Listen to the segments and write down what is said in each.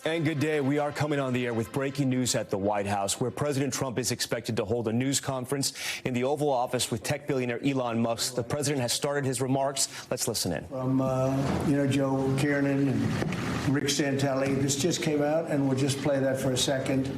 And good day. We are coming on the air with breaking news at the White House, where President Trump is expected to hold a news conference in the Oval Office with tech billionaire Elon Musk. The president has started his remarks. Let's listen in. From, Joe Kiernan and Rick Santelli. This just came out, and we'll just play that for a second.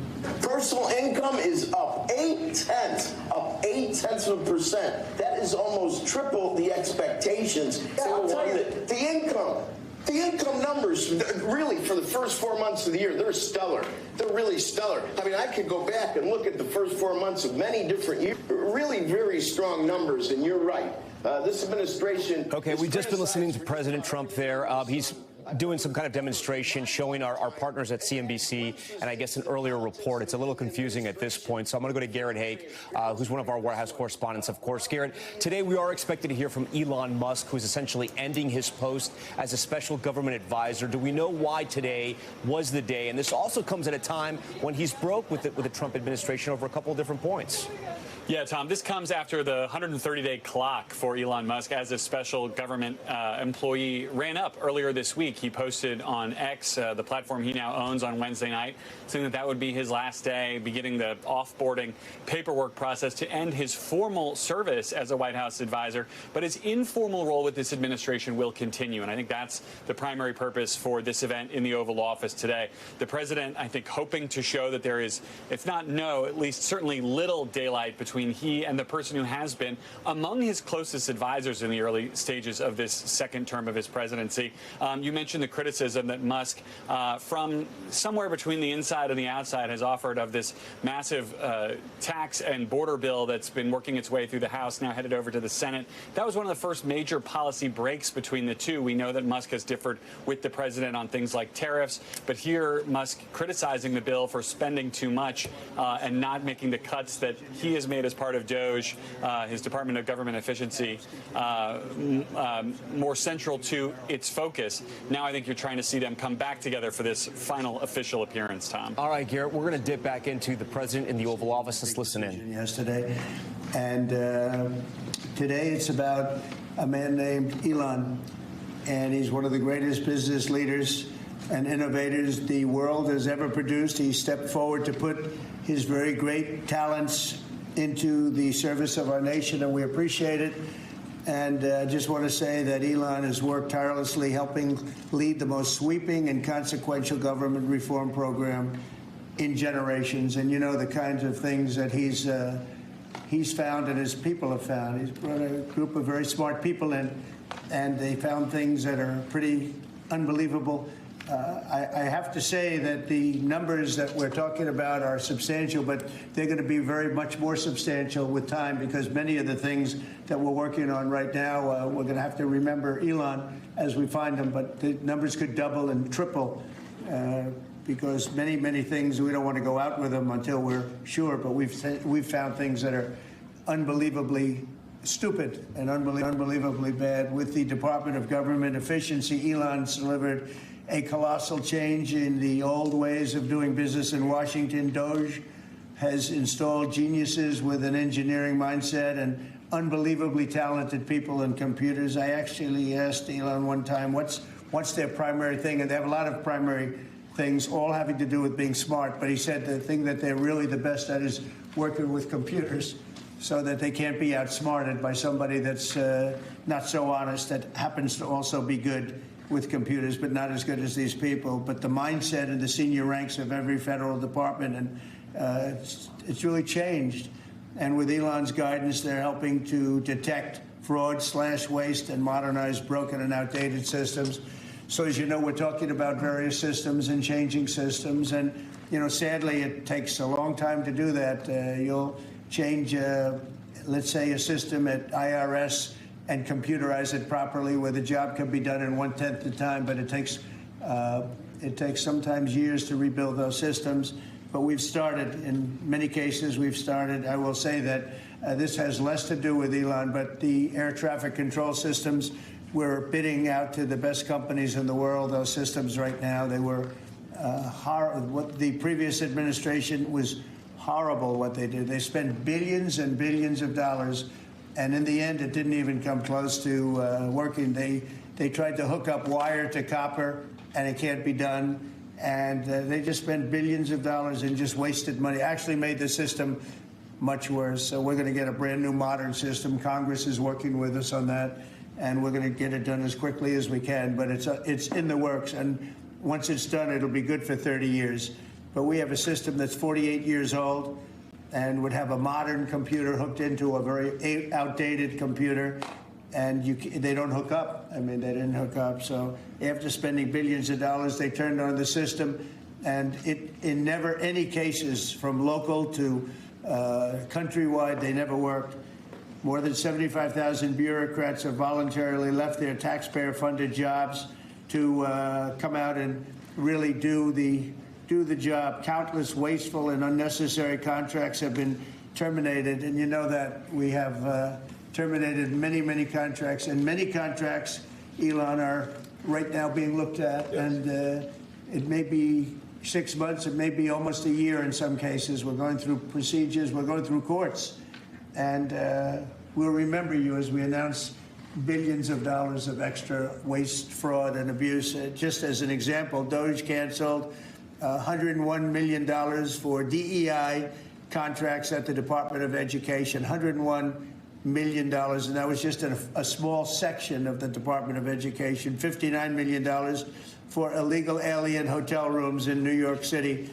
Personal income is up 0.8%. That is almost triple the expectations. I'll tell you, the income numbers, really, for the first 4 months of the year, they're stellar. They're really stellar. I mean, I could go back and look at the first 4 months of many different years. Really very strong numbers, and you're right. This administration... Okay, we've just been listening to President Trump there. He's doing some kind of demonstration showing our partners at CNBC and I guess an earlier report. It's a little confusing at this point, so I'm going to go to Garrett Haake, who's one of our White House correspondents, of course. Garrett, today we are expected to hear from Elon Musk, who's essentially ending his post as a special government advisor. Do we know why today was the day? And this also comes at a time when he's broke with the Trump administration over a couple of different points. Yeah, Tom, this comes after the 130-day clock for Elon Musk as a special government employee ran up earlier this week. He posted on X, the platform he now owns, on Wednesday night, saying that would be his last day, beginning the offboarding paperwork process to end his formal service as a White House advisor. But his informal role with this administration will continue, and I think that's the primary purpose for this event in the Oval Office today. The president, I think, hoping to show that there is, if not no, at least certainly little daylight between he and the person who has been among his closest advisors in the early stages of this second term of his presidency. You mentioned the criticism that Musk, from somewhere between the inside and the outside, has offered of this massive tax and border bill that's been working its way through the House, now headed over to the Senate. That was one of the first major policy breaks between the two. We know that Musk has differed with the president on things like tariffs, but here Musk criticizing the bill for spending too much and not making the cuts that he has made as part of DOGE, his Department of Government Efficiency, more central to its focus. Now I think you're trying to see them come back together for this final official appearance, Tom. All right, Garrett, we're going to dip back into the president in the Oval Office. Let's listen in. Yesterday, and today it's about a man named Elon, and he's one of the greatest business leaders and innovators the world has ever produced. He stepped forward to put his very great talents into the service of our nation, and we appreciate it. And I just want to say that Elon has worked tirelessly helping lead the most sweeping and consequential government reform program in generations. And you know the kinds of things that he's found and his people have found. He's brought a group of very smart people in, and they found things that are pretty unbelievable. I have to say that the numbers that we're talking about are substantial, but they're going to be very much more substantial with time, because many of the things that we're working on right now, we're going to have to remember Elon as we find them, but the numbers could double and triple because many things, we don't want to go out with them until we're sure, but we've found things that are unbelievably stupid and unbelievably bad. With the Department of Government Efficiency, Elon's delivered a colossal change in the old ways of doing business in Washington. DOGE has installed geniuses with an engineering mindset and unbelievably talented people in computers. I actually asked Elon one time, what's their primary thing? And they have a lot of primary things, all having to do with being smart. But he said the thing that they're really the best at is working with computers, so that they can't be outsmarted by somebody that's not so honest, that happens to also be good with computers, but not as good as these people. But the mindset in the senior ranks of every federal department, and it's really changed. And with Elon's guidance, they're helping to detect fraud/waste and modernize broken and outdated systems. So as you know, we're talking about various systems and changing systems. And, you know, sadly, it takes a long time to do that. You'll change, let's say, a system at IRS and computerize it properly, where the job can be done in 1/10 the time, but it takes sometimes years to rebuild those systems. But we've started, in many cases, I will say that this has less to do with Elon, but the air traffic control systems, we're bidding out to the best companies in the world, those systems right now. They were what the previous administration was horrible what they did. They spent billions and billions of dollars, and in the end, it didn't even come close to working. They tried to hook up wire to copper, and it can't be done. And they just spent billions of dollars and just wasted money, actually made the system much worse. So we're going to get a brand new modern system. Congress is working with us on that, and we're going to get it done as quickly as we can. But it's in the works, and once it's done, it'll be good for 30 years. But we have a system that's 48 years old and would have a modern computer hooked into a very outdated computer, and they don't hook up. I mean, they didn't hook up. So after spending billions of dollars, they turned on the system, and in never any cases, from local to countrywide, they never worked. More than 75,000 bureaucrats have voluntarily left their taxpayer-funded jobs to come out and really do the job. Countless wasteful and unnecessary contracts have been terminated, and you know that we have terminated many, many contracts, and many contracts, Elon, are right now being looked at, and it may be 6 months, it may be almost a year in some cases. We're going through procedures, we're going through courts, and we'll remember you as we announce billions of dollars of extra waste, fraud, and abuse. Just as an example, DOGE canceled $101 million for DEI contracts at the Department of Education, $101 million, and that was just a small section of the Department of Education. $59 million for illegal alien hotel rooms in New York City,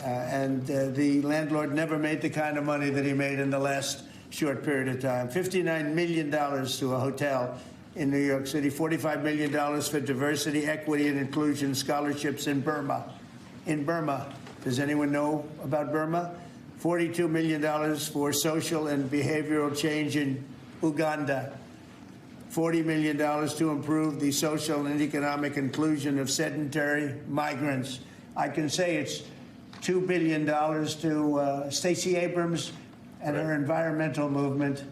and the landlord never made the kind of money that he made in the last short period of time. $59 million to a hotel in New York City, $45 million for diversity, equity, and inclusion scholarships in Burma. In Burma, does anyone know about Burma? $42 million for social and behavioral change in Uganda. $40 million to improve the social and economic inclusion of sedentary migrants. I can say it's $2 billion to Stacey Abrams and her environmental movement.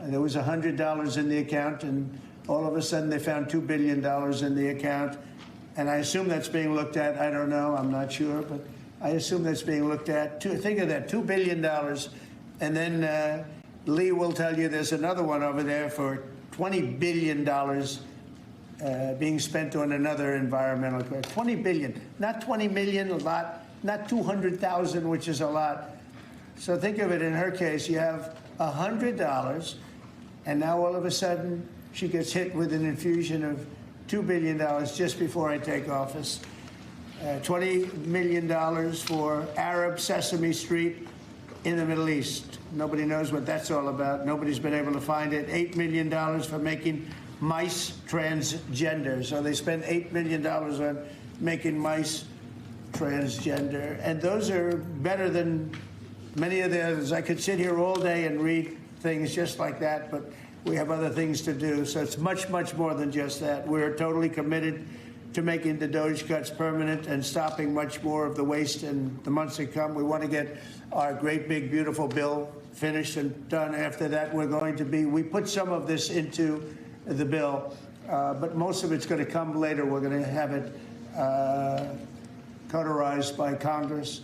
There was $100 in the account, and all of a sudden they found $2 billion in the account. And I assume that's being looked at. I don't know. I'm not sure. But I assume that's being looked at. Think of that, $2 billion. And then Lee will tell you there's another one over there for $20 billion being spent on another environmental question. $20 billion. Not 20 million, a lot. Not 200,000, which is a lot. So think of it, in her case, you have $100, and now all of a sudden she gets hit with an infusion of $2 billion just before I take office. $20 million for Arab Sesame Street in the Middle East. Nobody knows what that's all about. Nobody's been able to find it. $8 million for making mice transgender. So they spend $8 million on making mice transgender. And those are better than many of the others. I could sit here all day and read things just like that, but we have other things to do. So it's much, much more than just that. We're totally committed to making the DOGE cuts permanent and stopping much more of the waste in the months to come. We want to get our great, big, beautiful bill finished and done. After that, we put some of this into the bill, but most of it's going to come later. We're going to have it cauterized by Congress,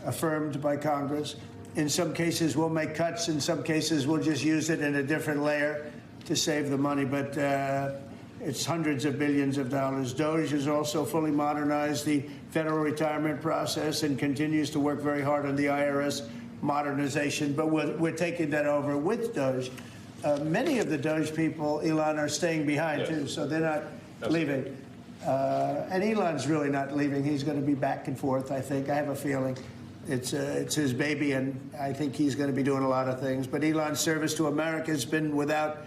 affirmed by Congress. In some cases, we'll make cuts. In some cases, we'll just use it in a different layer to save the money. But it's hundreds of billions of dollars. DOGE has also fully modernized the federal retirement process and continues to work very hard on the IRS modernization. But we're taking that over with DOGE. Many of the DOGE people, Elon, are staying behind, too, so they're not leaving. And Elon's really not leaving. He's going to be back and forth, I think. I have a feeling. It's his baby, and I think he's going to be doing a lot of things. But Elon's service to America has been without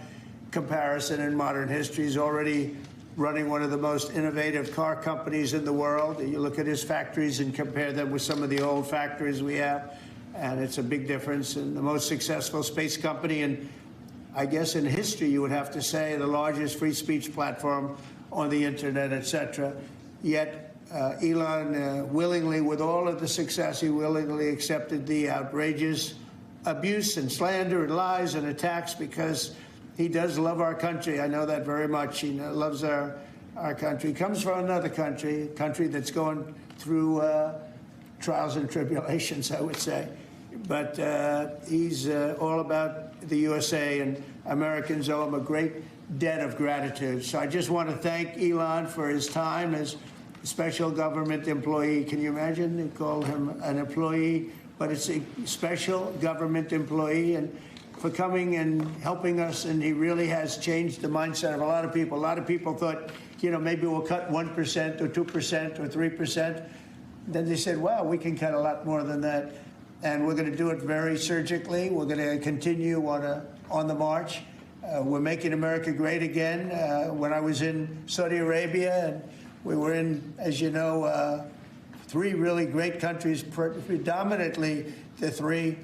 comparison in modern history. He's already running one of the most innovative car companies in the world. You look at his factories and compare them with some of the old factories we have, and it's a big difference. And the most successful space company, and I guess in history, you would have to say the largest free speech platform on the internet, etc. Yet Elon willingly, with all of the success, he willingly accepted the outrageous abuse and slander and lies and attacks because he does love our country. I know that very much. He loves our country. He comes from another country, a country that's going through trials and tribulations, I would say. But he's all about the USA, and Americans owe him a great debt of gratitude. So I just want to thank Elon for his time as special government employee. Can you imagine? They call him an employee, but it's a special government employee, and for coming and helping us. And he really has changed the mindset of a lot of people. A lot of people thought, you know, maybe we'll cut 1% or 2% or 3%. Then they said, wow, we can cut a lot more than that. And we're going to do it very surgically. We're going to continue on the march. We're making America great again. When I was in Saudi Arabia, and we were in, as you know, 3 really great countries, predominantly the 3.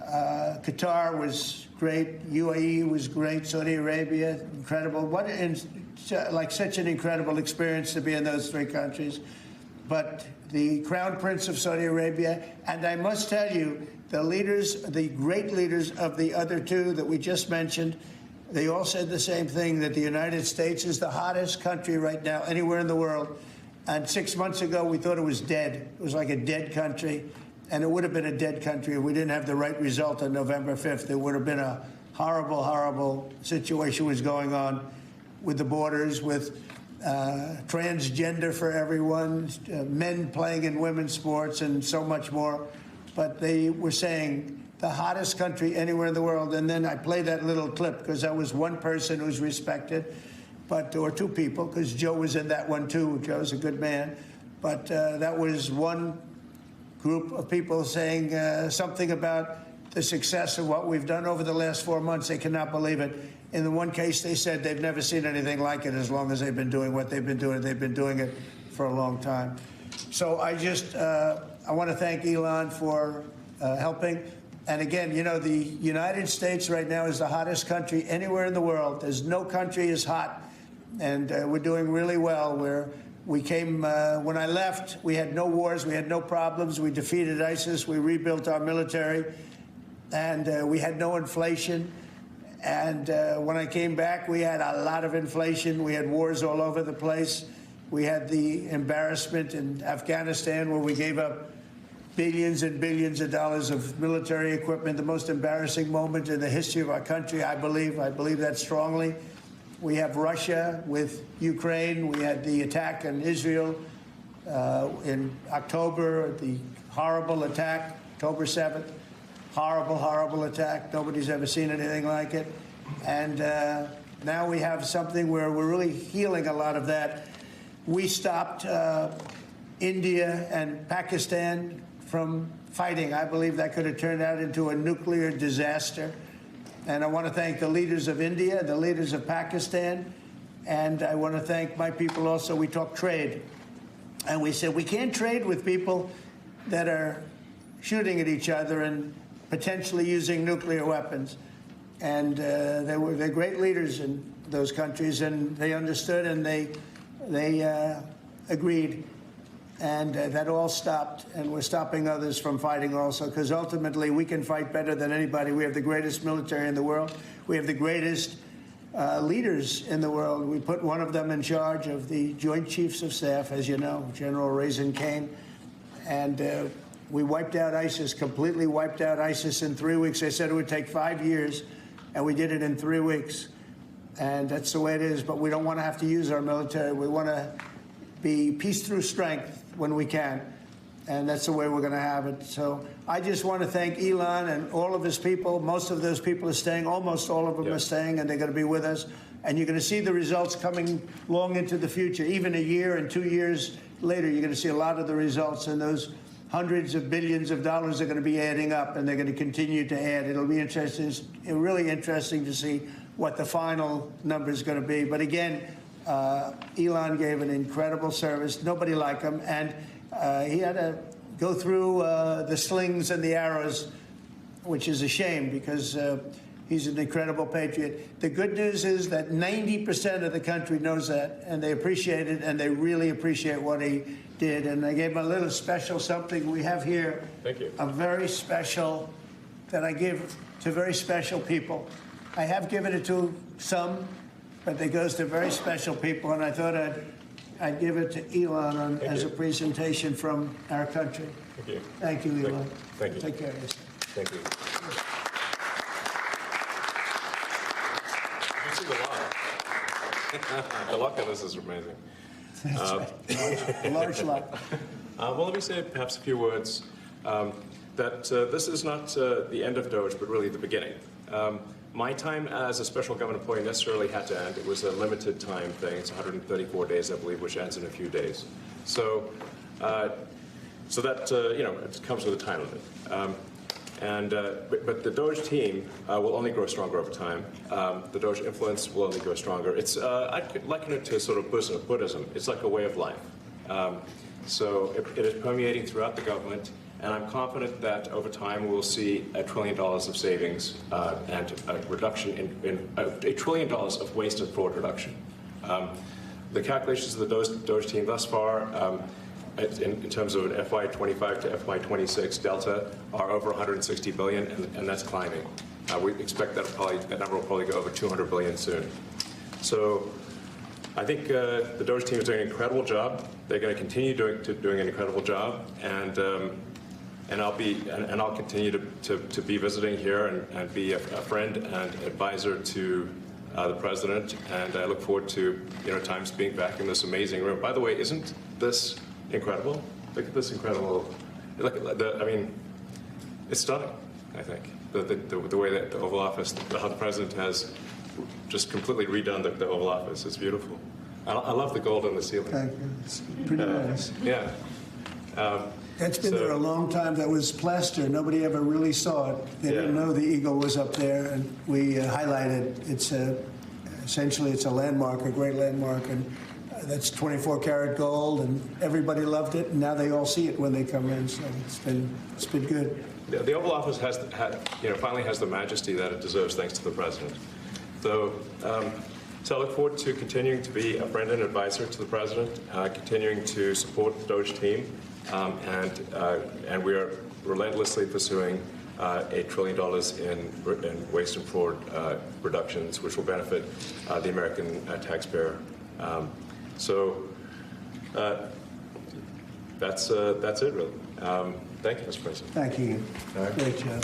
Qatar was great, UAE was great, Saudi Arabia, incredible. Like such an incredible experience to be in those 3 countries. But the Crown Prince of Saudi Arabia, and I must tell you, the leaders, the great leaders of the other 2 that we just mentioned, they all said the same thing, that the United States is the hottest country right now anywhere in the world. And 6 months ago, we thought it was dead. It was like a dead country. And it would have been a dead country if we didn't have the right result on November 5th. There would have been a horrible, horrible situation was going on with the borders, with transgender for everyone, men playing in women's sports, and so much more. But they were saying the hottest country anywhere in the world. And then I played that little clip because that was one person who's respected, or 2 people, because Joe was in that one too. Joe's a good man. But that was one group of people saying something about the success of what we've done over the last 4 months. They cannot believe it. In the one case, they said they've never seen anything like it as long as they've been doing what they've been doing. They've been doing it for a long time. So I want to thank Elon for helping. And again, you know, the United States right now is the hottest country anywhere in the world. There's no country as hot. And we're doing really well. We came, when I left, we had no wars, we had no problems. We defeated ISIS, we rebuilt our military, and we had no inflation. And when I came back, we had a lot of inflation. We had wars all over the place. We had the embarrassment in Afghanistan where we gave up billions and billions of dollars of military equipment, the most embarrassing moment in the history of our country, I believe. I believe that strongly. We have Russia with Ukraine. We had the attack on Israel in October, the horrible attack, October 7th. Horrible, horrible attack. Nobody's ever seen anything like it. And now we have something where we're really healing a lot of that. We stopped India and Pakistan from fighting. I believe that could have turned out into a nuclear disaster. And I want to thank the leaders of India, the leaders of Pakistan, and I want to thank my people also. We talked trade, and we said we can't trade with people that are shooting at each other and potentially using nuclear weapons. And they're great leaders in those countries, and they understood, and they agreed. And that all stopped, and we're stopping others from fighting also, because ultimately we can fight better than anybody. We have the greatest military in the world. We have the greatest leaders in the world. We put one of them in charge of the Joint Chiefs of Staff, as you know, General Raisin Kane. And we wiped out ISIS, completely wiped out ISIS in 3 weeks. They said it would take 5 years, and we did it in 3 weeks. And that's the way it is. But we don't want to have to use our military. We want to be peace through strength when we can. And that's the way we're going to have it. So I just want to thank Elon and all of his people. Most of those people are staying. Almost all of them are staying, and they're going to be with us. And you're going to see the results coming long into the future. Even a year and 2 years later, you're going to see a lot of the results. And those hundreds of billions of dollars are going to be adding up, and they're going to continue to add. It'll be interesting, really interesting to see what the final number is going to be. But again, Elon gave an incredible service. Nobody like him. And he had to go through the slings and the arrows, which is a shame because he's an incredible patriot. The good news is that 90% of the country knows that, and they appreciate it, and they really appreciate what he did. And I gave him a little special something we have here. Thank you. A very special that I give to very special people. I have given it to some, but it goes to very special people, and I thought I'd give it to Elon as a presentation from our country. Thank you. Thank you, Elon. Thank you. Take care of yourself. Thank you. You see the luck. The luck of this is amazing. That's right. A large lot. Well, let me say perhaps a few words that this is not the end of Doge, but really the beginning. My time as a special government employee necessarily had to end. It was a limited time thing. It's 134 days, I believe, which ends in a few days. So that it comes with a time limit. But the Doge team will only grow stronger over time. The Doge influence will only grow stronger. I'd liken it to sort of Buddhism. It's like a way of life. So it is permeating throughout the government, and I'm confident that over time we'll see $1 trillion of savings and a reduction in $1 trillion of waste and fraud reduction. The calculations of the Doge team thus far, in terms of an FY25 to FY26 delta, are over 160 billion, and that's climbing. We expect that number will probably go over 200 billion soon. So I think the Doge team is doing an incredible job. They're going to continue doing an incredible job, and I'll continue to be visiting here and be a friend and advisor to the president. And I look forward to times being back in this amazing room. By the way, isn't this incredible? Look at this incredible. It's stunning. I think the way that the Oval Office, how the president has just completely redone the Oval Office. It's beautiful. I love the gold on the ceiling. Thank you. It's pretty nice. Yeah. That's been there a long time. That was plaster. Nobody ever really saw it. They didn't know the eagle was up there, and we highlighted. It's essentially it's a landmark, a great landmark, and that's 24-karat gold, and everybody loved it. And now they all see it when they come in. So it's been good. The Oval Office finally has the majesty that it deserves, thanks to the president. So I look forward to continuing to be a friend and advisor to the president, continuing to support the Doge team, and we are relentlessly pursuing $1 trillion in waste and fraud reductions, which will benefit the American taxpayer. That's it, really. Thank you, Mr. President. Thank you. Great job.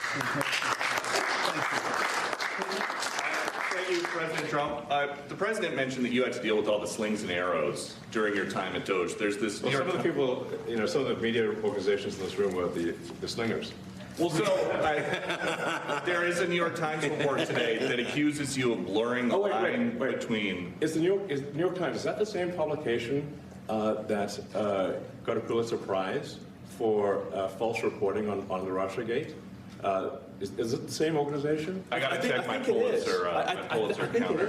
Thank you, President Trump. The president mentioned that you had to deal with all the slings and arrows during your time at Doge. There's this. Well, some of the people, some of the media organizations in this room were the slingers. Well, so there is a New York Times report today that accuses you of blurring the line between. Is the New York Times, is that the same publication that got a Pulitzer Prize for false reporting on the Russiagate? Is it the same organization? I got to check my Pulitzer account.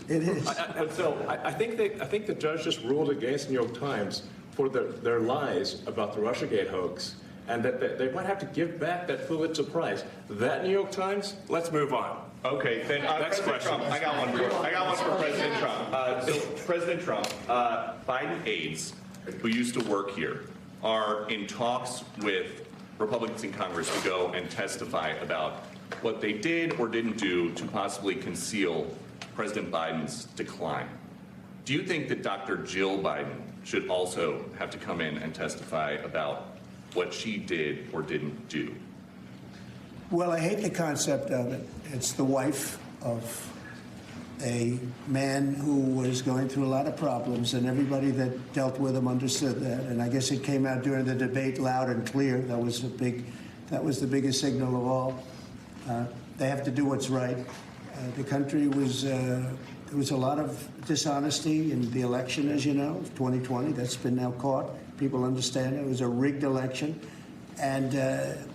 It is. I think the judge just ruled against the New York Times for their lies about the Russiagate hoax, and that they might have to give back that Pulitzer Prize. That New York Times. Let's move on. Okay, then Next President question. Trump. I got one for President Trump. So President Trump, Biden aides who used to work here are in talks with Republicans in Congress to go and testify about what they did or didn't do to possibly conceal President Biden's decline. Do you think that Dr. Jill Biden should also have to come in and testify about what she did or didn't do? Well, I hate the concept of it. It's the wife of a man who was going through a lot of problems, and everybody that dealt with him understood that. And I guess it came out during the debate loud and clear. That was the biggest signal of all. They have to do what's right. The country was there was a lot of dishonesty in the election, as you know, 2020. That's been now caught. People understand it was a rigged election. And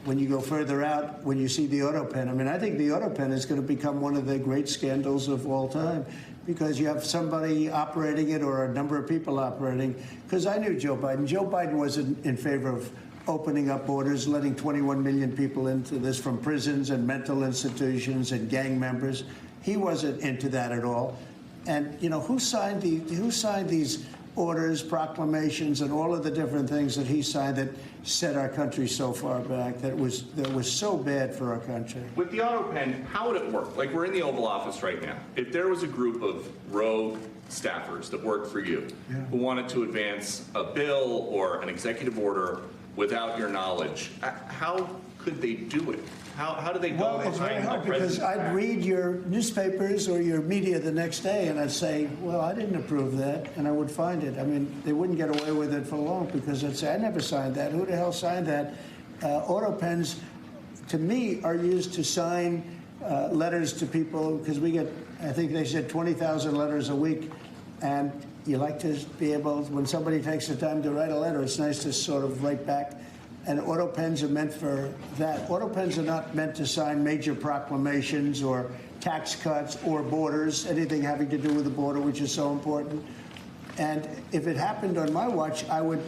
when you go further out, when you see the auto pen, I think the auto pen is going to become one of the great scandals of all time, because you have somebody operating it or a number of people operating. Because I knew Joe Biden. Joe Biden wasn't in favor of opening up borders, letting 21 million people into this from prisons and mental institutions and gang members. He wasn't into that at all. And who signed these orders, proclamations, and all of the different things that he signed that set our country so far back, that was so bad for our country? With the auto pen, how would it work? Like, we're in the Oval Office right now. If there was a group of rogue staffers that worked for you who wanted to advance a bill or an executive order without your knowledge. How could they do it? How do they go Well, it's very hard because I'd read your newspapers or your media the next day and I'd say, well, I didn't approve that, and I would find it. I mean, they wouldn't get away with it for long because I'd say, I never signed that. Who the hell signed that? Auto pens, to me, are used to sign letters to people because we get, I think they said 20,000 letters a week, and you like to be able, when somebody takes the time to write a letter, it's nice to sort of write back. And auto pens are meant for that. Auto pens are not meant to sign major proclamations or tax cuts or borders, anything having to do with the border, which is so important. And if it happened on my watch, I would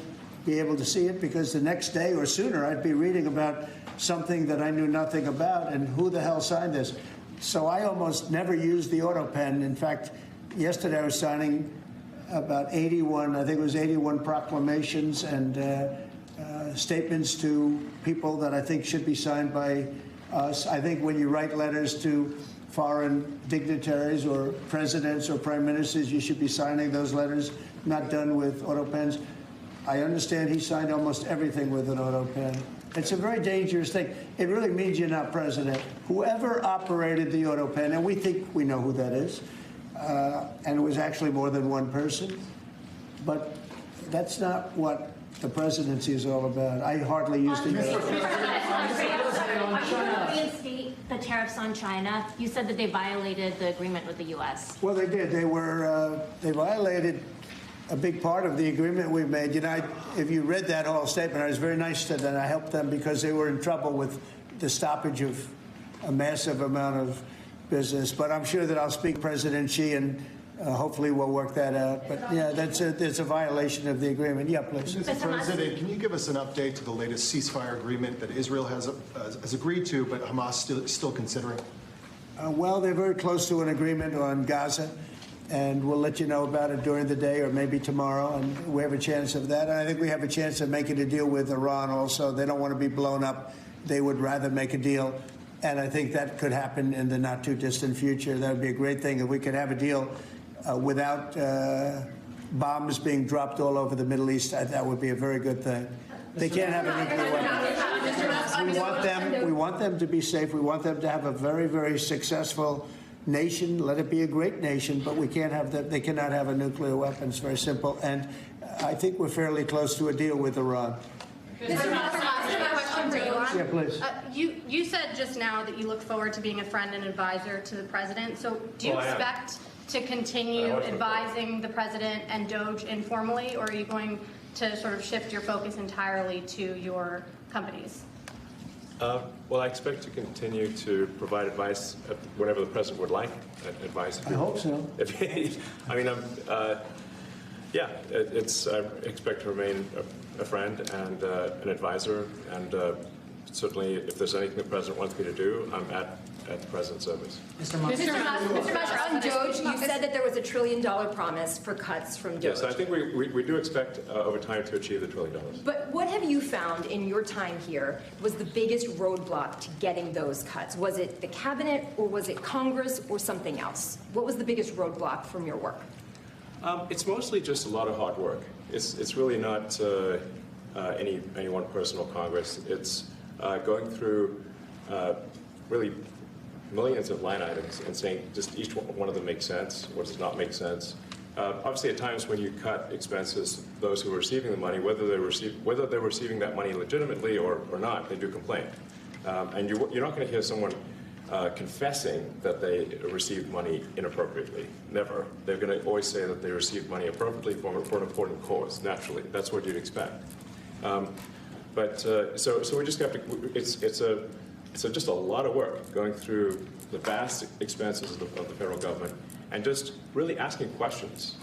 be able to see it because the next day or sooner I'd be reading about something that I knew nothing about and who the hell signed this. So I almost never use the auto pen. In fact, yesterday I was signing about 81, I think it was 81 proclamations and statements to people that I think should be signed by us. I think when you write letters to foreign dignitaries or presidents or prime ministers, you should be signing those letters, not done with auto pens. I understand he signed almost everything with an auto pen. It's a very dangerous thing. It really means you're not president. Whoever operated the auto pen, and we think we know who that is, and it was actually more than one person, but that's not what the presidency is all about. I hardly used to use it. Reinstate the tariffs on China. You said that they violated the agreement with the U.S. Well, they did. They violated a big part of the agreement we made. You know, if you read that whole statement, I was very nice to them. I helped them because they were in trouble with the stoppage of a massive amount of business. But I'm sure that I'll speak to President Xi and hopefully we'll work that out. But yeah, it's a violation of the agreement. Yeah, please. Mr. President, can you give us an update to the latest ceasefire agreement that Israel has agreed to, but Hamas still considering? Well, they're very close to an agreement on Gaza, and we'll let you know about it during the day or maybe tomorrow, and we have a chance of that. And I think we have a chance of making a deal with Iran also. They don't want to be blown up. They would rather make a deal, and I think that could happen in the not-too-distant future. That would be a great thing if we could have a deal without bombs being dropped all over the Middle East. That would be a very good thing. They can't have a nuclear weapon. We want them to be safe. We want them to have a very, very successful nation. Let it be a great nation, but we can't have that. They cannot have a nuclear weapon. It's very simple. And I think we're fairly close to a deal with Iran. Mr. Musk, question for Elon. Yeah, please. You said just now that you look forward to being a friend and advisor to the president. So do you expect to continue advising the president and Doge informally, or are you going to sort of shift your focus entirely to your companies? Well, I expect to continue to provide advice whenever the president would like advice. I hope so. I mean, yeah, I expect to remain a friend and an advisor, and certainly if there's anything the president wants me to do, I'm at the president's service. Mr. Musk, on Doge, you said that there was $1 trillion promise for cuts from Doge. Yes, I think we do expect over time to achieve the $1 trillion. But what have you found in your time here was the biggest roadblock to getting those cuts? Was it the cabinet, or was it Congress, or something else? What was the biggest roadblock from your work? It's mostly just a lot of hard work. It's really not any one person or Congress. It's going through really millions of line items and saying just each one of them makes sense, or does not make sense. Obviously, at times when you cut expenses, those who are receiving the money, whether they're receiving that money legitimately or not, they do complain. And you're not going to hear someone confessing that they received money inappropriately. Never. They're going to always say that they received money appropriately for an important cause. Naturally, that's what you'd expect. So we just have to. It's just a lot of work going through the vast expenses of the federal government and just really asking questions.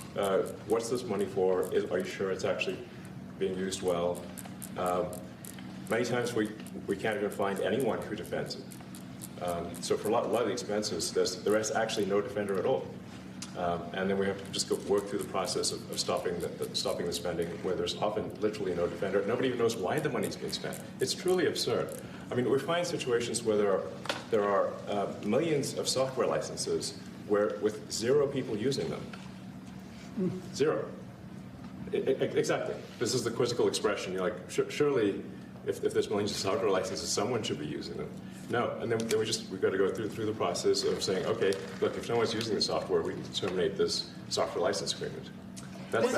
What's this money for? Are you sure it's actually being used well? Many times we can't even find anyone who defends it. So for a lot of the expenses, there is actually no defender at all. And then we have to just work through the process of stopping the spending, where there's often literally no defender. Nobody even knows why the money's being spent. It's truly absurd. I mean, we find situations where there are millions of software licenses with 0 people using them. 0. Exactly. This is the quizzical expression. You're like, surely, if there's millions of software licenses, someone should be using them. No, and then we've got to go through the process of saying, okay, look, if no one's using the software, we can terminate this software license agreement. That's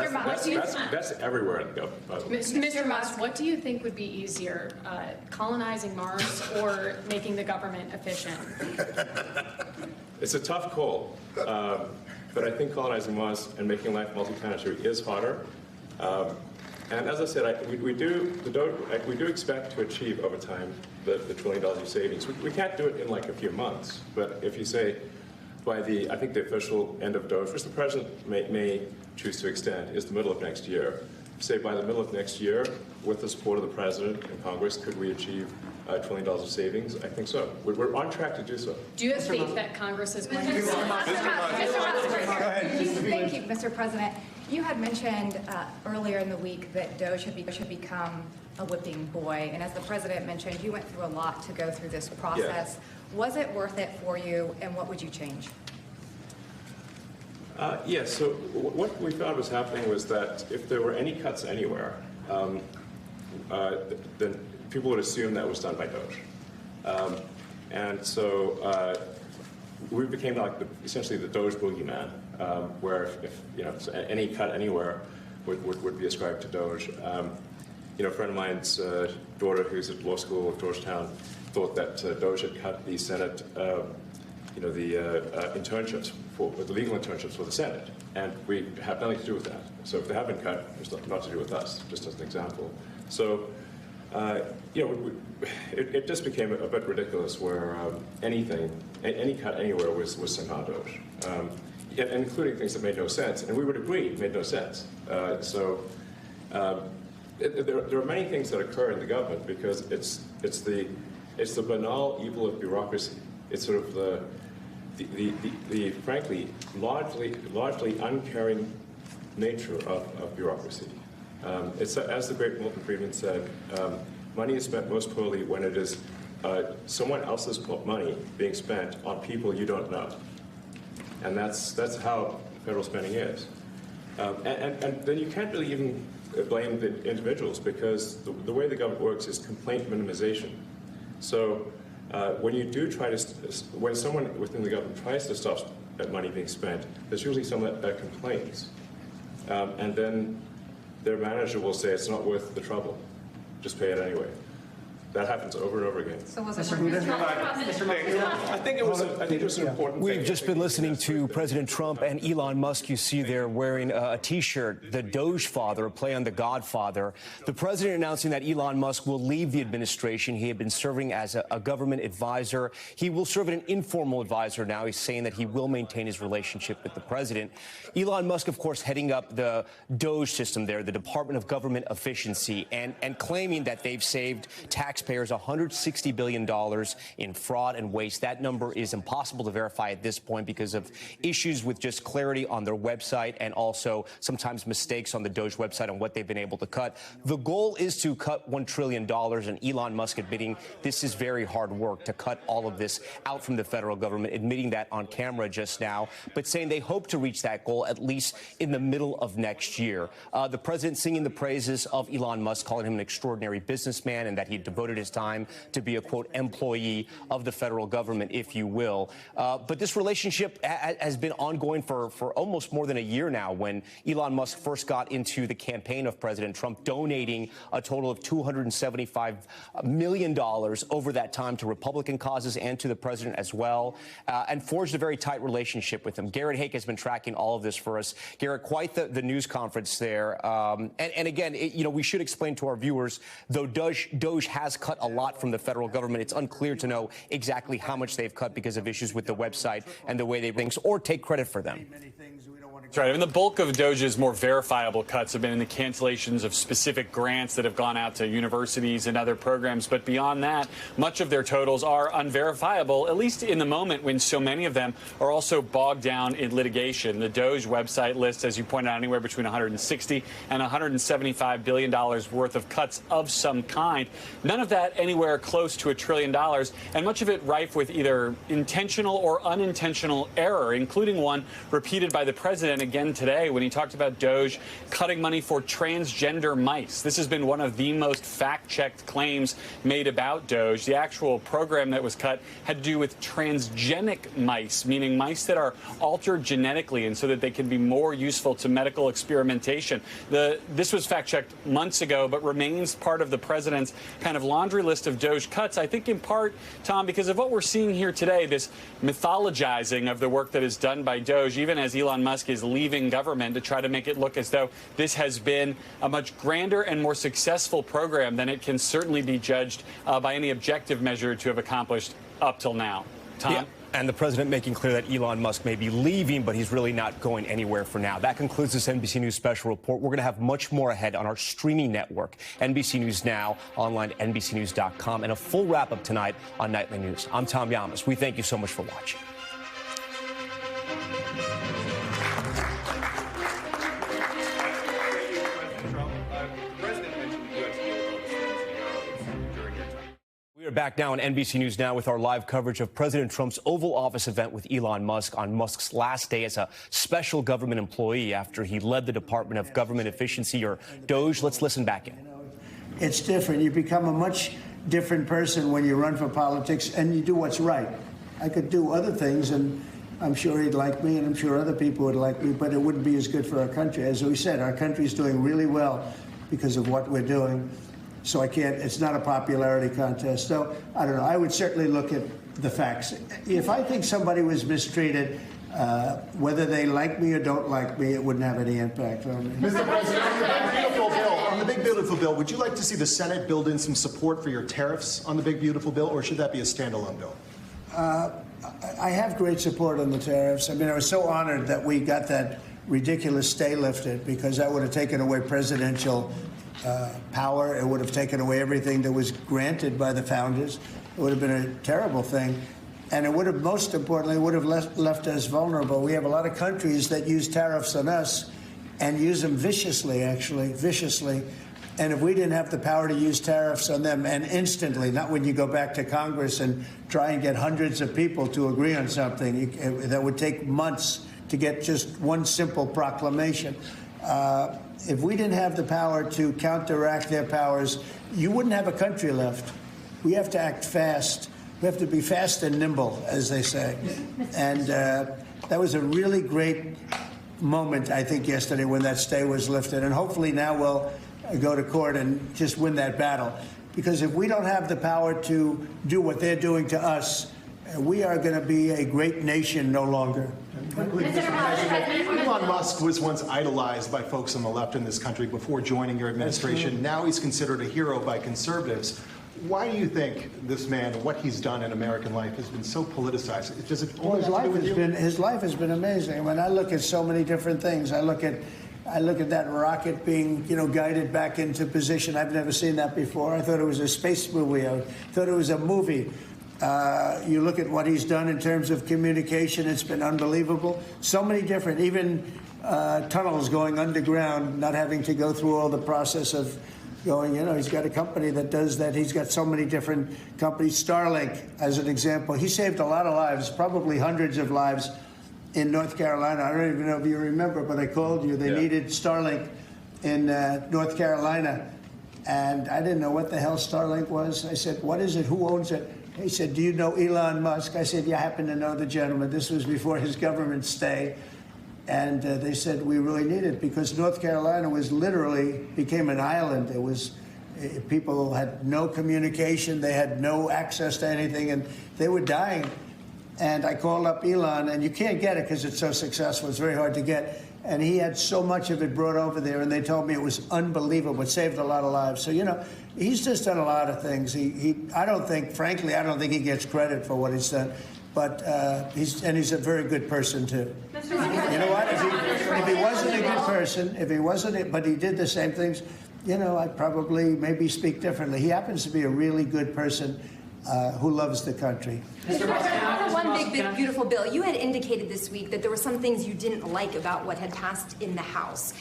everywhere in the government, by the way. Mr. Musk, what do you think would be easier, colonizing Mars or making the government efficient? It's a tough call, but I think colonizing Mars and making life multi-planetary is harder. And as I said, we do expect to achieve over time the $1 trillion of savings. We can't do it in like a few months, but if you say by I think the official end of Doge, which the president may choose to extend, is the middle of next year. Say by the middle of next year, with the support of the president and Congress, could we achieve $1 trillion of savings? I think so. We're on track to do so. Do you have faith that Congress is going to do Thank you, Mr. President. You had mentioned earlier in the week that Doge should become a whipping boy, and as the president mentioned, you went through a lot to go through this process. Yes. Was it worth it for you, and what would you change? Yes, so what we found was happening was that if there were any cuts anywhere, then people would assume that was done by Doge. And so we became like essentially the Doge boogeyman, where if any cut anywhere would be ascribed to Doge. A friend of mine's daughter, who's at law school at Georgetown, thought that Doge had cut the Senate, internships the legal internships for the Senate, and we have nothing to do with that. So if they have been cut, it's not to do with us, just as an example. So, it just became a bit ridiculous where any cut anywhere was somehow Doge, including things that made no sense, and we would agree it made no sense. There are many things that occur in the government because it's the banal evil of bureaucracy. It's sort of the frankly largely uncaring nature of bureaucracy. It's as the great Milton Friedman said, money is spent most poorly when it is someone else's money being spent on people you don't know, and that's how federal spending is. And then you can't really even blame the individuals because the way the government works is complaint minimization. So when you do when someone within the government tries to stop money being spent, there's usually someone that complains. And then their manager will say it's not worth the trouble, just pay it anyway. That happens over and over again. So was it I think it was an important thing. We've just been listening to President Trump and Elon Musk. You see there wearing a T-shirt, the Doge Father, a play on The Godfather. The president announcing that Elon Musk will leave the administration. He had been serving as a government advisor. He will serve as an informal advisor now. He's saying that he will maintain his relationship with the president. Elon Musk, of course, heading up the Doge system there, the Department of Government Efficiency, and claiming that they've saved taxpayers $160 billion in fraud and waste. That number is impossible to verify at this point because of issues with just clarity on their website and also sometimes mistakes on the Doge website on what they've been able to cut. The goal is to cut $1 trillion, and Elon Musk admitting this is very hard work to cut all of this out from the federal government, admitting that on camera just now, but saying they hope to reach that goal at least in the middle of next year. The president singing the praises of Elon Musk, calling him an extraordinary businessman and that he devoted his time to be a, quote, employee of the federal government, if you will. But this relationship has been ongoing for almost more than a year now, when Elon Musk first got into the campaign of President Trump, donating a total of $275 million over that time to Republican causes and to the president as well, and forged a very tight relationship with him. Garrett Hake has been tracking all of this for us. Garrett, quite the news conference there. And again, we should explain to our viewers, though Doge has cut a lot from the federal government, it's unclear to know exactly how much they've cut because of issues with the website and the way they things or take credit for them. That's right. I mean, the bulk of Doge's more verifiable cuts have been in the cancellations of specific grants that have gone out to universities and other programs. But beyond that, much of their totals are unverifiable, at least in the moment when so many of them are also bogged down in litigation. The Doge website lists, as you pointed out, anywhere between $160 and $175 billion worth of cuts of some kind. None of that anywhere close to $1 trillion, and much of it rife with either intentional or unintentional error, including one repeated by the president and again today when he talked about Doge cutting money for transgender mice. This has been one of the most fact-checked claims made about Doge. The actual program that was cut had to do with transgenic mice, meaning mice that are altered genetically and so that they can be more useful to medical experimentation. This was fact-checked months ago, but remains part of the president's kind of laundry list of Doge cuts, I think in part, Tom, because of what we're seeing here today, this mythologizing of the work that is done by Doge, even as Elon Musk is leaving government to try to make it look as though this has been a much grander and more successful program than it can certainly be judged by any objective measure to have accomplished up till now. Tom? Yeah. And the president making clear that Elon Musk may be leaving, but he's really not going anywhere for now. That concludes this NBC News special report. We're going to have much more ahead on our streaming network, NBC News Now, online, NBCNews.com, and a full wrap-up tonight on Nightly News. I'm Tom Yamas. We thank you so much for watching. We are back now on NBC News Now with our live coverage of President Trump's Oval Office event with Elon Musk on Musk's last day as a special government employee after he led the Department of Government Efficiency, or DOGE. Let's listen back in. It's different. You become a much different person when you run for politics and you do what's right. I could do other things, and I'm sure he'd like me, and I'm sure other people would like me, but it wouldn't be as good for our country. As we said, our country's doing really well because of what we're doing. So I can't, it's not a popularity contest. So, I don't know, I would certainly look at the facts. If I think somebody was mistreated, whether they like me or don't like me, it wouldn't have any impact on me. Mr. President, on the big beautiful bill, would you like to see the Senate build in some support for your tariffs on the big beautiful bill, or should that be a standalone bill? I have great support on the tariffs. I mean, I was so honored that we got that ridiculous stay lifted, because that would have taken away presidential power. It would have taken away everything that was granted by the founders. It would have been a terrible thing. And it would have, most importantly, would have left us vulnerable. We have a lot of countries that use tariffs on us and use them viciously, actually, viciously. And if we didn't have the power to use tariffs on them, and instantly, not when you go back to Congress and try and get hundreds of people to agree on something, that would take months to get just one simple proclamation. If we didn't have the power to counteract their powers, you wouldn't have a country left. We have to act fast. We have to be fast and nimble, as they say. And that was a really great moment, I think, yesterday when that stay was lifted. And hopefully now we'll go to court and just win that battle. Because if we don't have the power to do what they're doing to us, we are going to be a great nation no longer. Elon Musk was once idolized by folks on the left in this country before joining your administration. Now he's considered a hero by conservatives. Why do you think this man, what he's done in American life, has been so politicized? Does it Well, his life has been amazing. I mean, I look at so many different things. I look at that rocket being, guided back into position. I've never seen that before. I thought it was a space movie. I thought it was a movie. You look at what he's done in terms of communication, it's been unbelievable. So many different, even tunnels going underground, not having to go through all the process of going, he's got a company that does that. He's got so many different companies. Starlink, as an example, he saved a lot of lives, probably hundreds of lives in North Carolina. I don't even know if you remember, but I called you. They needed Starlink in North Carolina. And I didn't know what the hell Starlink was. I said, what is it? Who owns it? He said, do you know Elon Musk? I said, yeah, I happen to know the gentleman. This was before his government stay. And they said, we really need it, because North Carolina was literally became an island. It was, people had no communication. They had no access to anything, and they were dying. And I called up Elon, and you can't get it because it's so successful. It's very hard to get. And he had so much of it brought over there, and they told me it was unbelievable. It saved a lot of lives. So, he's just done a lot of things. I don't think he gets credit for what he's done. But he's a very good person, too. You know what? If he wasn't a good person, but he did the same things, I'd probably maybe speak differently. He happens to be a really good person. who loves the country. Mr. Musk, one big, beautiful bill. You had indicated this week that there were some things you didn't like about what had passed in the House.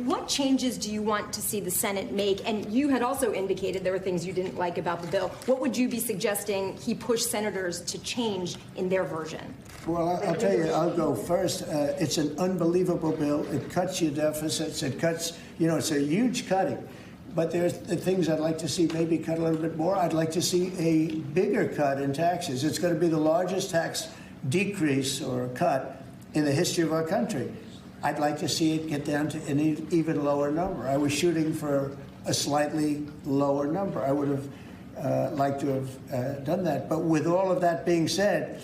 What changes do you want to see the Senate make? And you had also indicated there were things you didn't like about the bill. What would you be suggesting he push senators to change in their version? Well, I'll tell you, I'll go first. It's an unbelievable bill. It cuts your deficits. It cuts, it's a huge cutting. But there's the things I'd like to see maybe cut a little bit more. I'd like to see a bigger cut in taxes. It's going to be the largest tax decrease or cut in the history of our country. I'd like to see it get down to an even lower number. I was shooting for a slightly lower number. I would have liked to have done that. But with all of that being said,